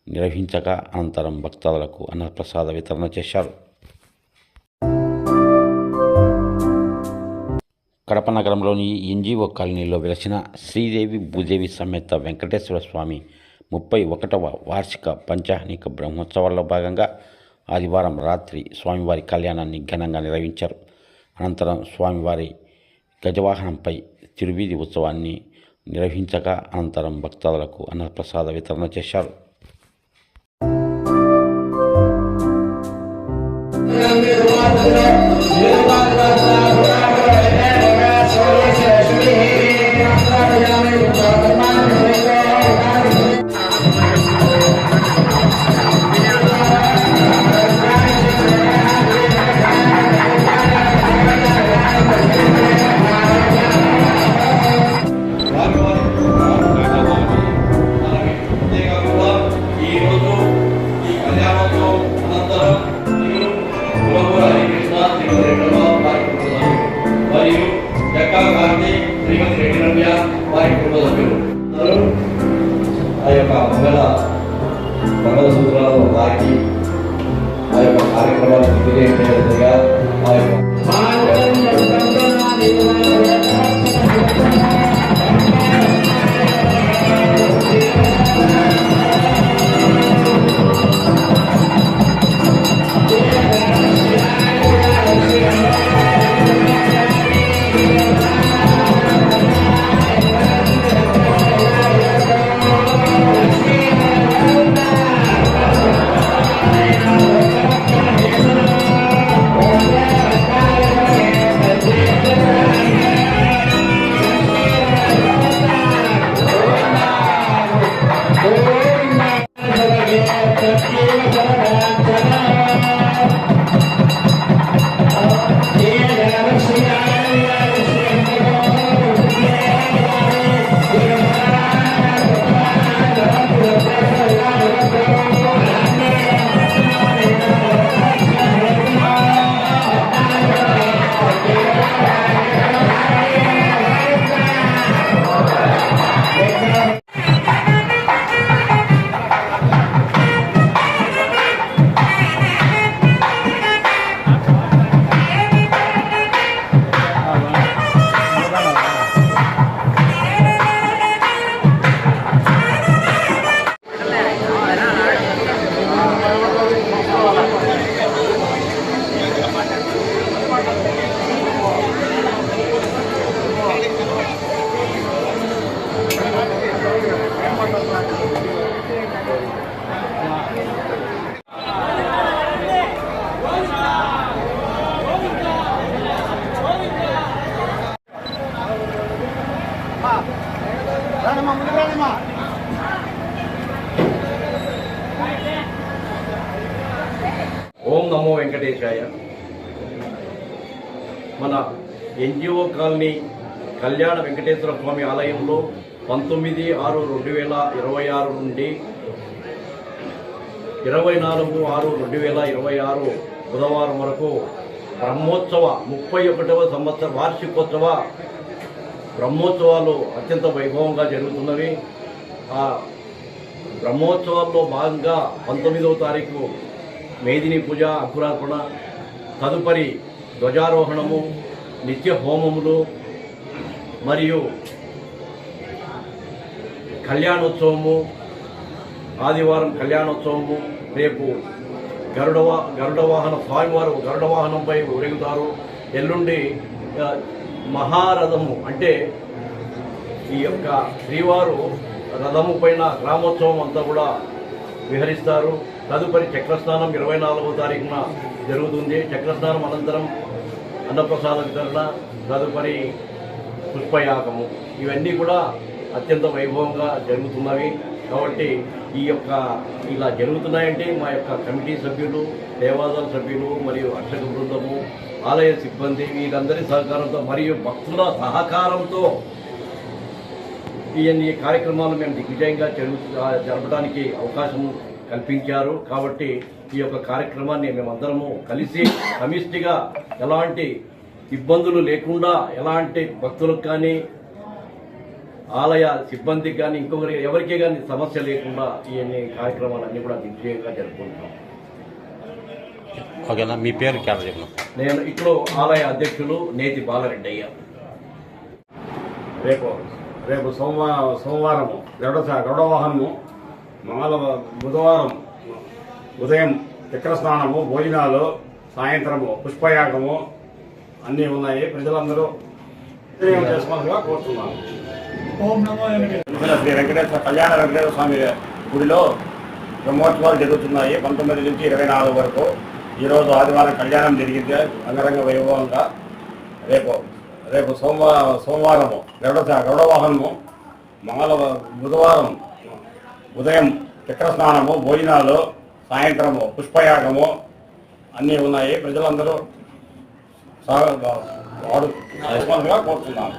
నిర్వహించగా అనంతరం భక్తాదులకు అన్నప్రసాద వితరణ చేశారు. కడప నగరంలోని ఎన్జీఓ కాలనీలో వెలసిన శ్రీదేవి భూదేవి సమేత వెంకటేశ్వర స్వామి 31వ వార్షిక పంచాహ్నిక బ్రహ్మోత్సవాల్లో భాగంగా ఆదివారం రాత్రి స్వామివారి కళ్యాణాన్ని ఘనంగా నిర్వహించారు. అనంతరం స్వామివారి గజవాహనంపై తిరువీధి ఉత్సవాన్ని నిర్వహించగా అనంతరం భక్తాదులకు అన్నప్రసాద వితరణ చేశారు. ఆ యొక్క మంగళసూత్రాలను వారికి ఆ యొక్క కార్యక్రమాన్ని తెలియజేయగా ఆ యొక్క ఓం నమో వెంకటేశాయ. మన ఎన్జిఓ కాలనీ కళ్యాణ వెంకటేశ్వర స్వామి ఆలయంలో 19/6/2026 నుండి 24/6/2026 బుధవారం వరకు బ్రహ్మోత్సవ 31వ సంవత్సర వార్షికోత్సవ బ్రహ్మోత్సవాలు అత్యంత వైభవంగా జరుగుతున్నవి. ఆ బ్రహ్మోత్సవాల్లో భాగంగా 19వ తారీఖు మేదిని పూజ, అంకురార్పణ, తదుపరి ధ్వజారోహణము, నిత్య హోమములు మరియు కళ్యాణోత్సవము, ఆదివారం కళ్యాణోత్సవము, రేపు గరుడ వాహన స్వామివారు గరుడ వాహనంపై ఊరేగుతారు. ఎల్లుండి మహారథము అంటే ఈ యొక్క శ్రీవారు రథము పైన గ్రామోత్సవం అంతా కూడా విహరిస్తారు. తదుపరి చక్రస్నానం 24వ తారీఖున జరుగుతుంది. చక్రస్నానం అనంతరం అన్నప్రసాద వితరణ, తదుపరి పుష్పయాగము, ఇవన్నీ కూడా అత్యంత వైభవంగా జరుగుతున్నవి. కాబట్టి ఈ యొక్క ఇలా జరుగుతున్నాయంటే మా యొక్క కమిటీ సభ్యులు, దేవాదాయ సభ్యులు మరియు అర్చక బృందము, ఆలయ సిబ్బంది వీరందరి సహకారంతో మరియు భక్తుల సహకారంతో ఈ కార్యక్రమాలు మేము దిగ్విజయంగా జరపడానికి అవకాశం కల్పించారు. కాబట్టి ఈ యొక్క కార్యక్రమాన్ని మేమందరము కలిసి సమిష్టిగా ఎలాంటి ఇబ్బందులు లేకుండా, ఎలాంటి భక్తులకు కానీ ఆలయ సిబ్బందికి కానీ ఇంకొకరి ఎవరికీ కానీ సమస్య లేకుండా ఈ కార్యక్రమాలన్నీ కూడా దిగ్విజయంగా జరుపుకుంటాం. ఓకేనా, మీ పేరు క్యాన్సర్ చెప్పిన. నేను ఇక్కడ ఆలయ అధ్యక్షులు నేతి బాలరెడ్డి అయ్యా. రేపు సోమవారము గరుడ వాహనము, బుధవారం ఉదయం చక్ర స్నానము, భోజనాలు, సాయంత్రము పుష్పయాగము అన్నీ ఉన్నాయి. ప్రజలందరూ చేసుకోవాలిగా కోరుతున్నాను. శ్రీ వెంకటేశ్వర కళ్యాణ వెంకటేశ్వర స్వామి గుడిలో బ్రహ్మోత్సవాలు జరుగుతున్నాయి 19 నుంచి 24 వరకు. ఈరోజు ఆదివారం కళ్యాణం జరిగింది అంగరంగ వైభవంగా. రేపు సోమవారము గరుడ వాహనము, బుధవారం ఉదయం చక్ర స్నానము, భోజనాలు, సాయంత్రము పుష్పయాగము అన్నీ ఉన్నాయి. ప్రజలందరూ కోరుతున్నాను.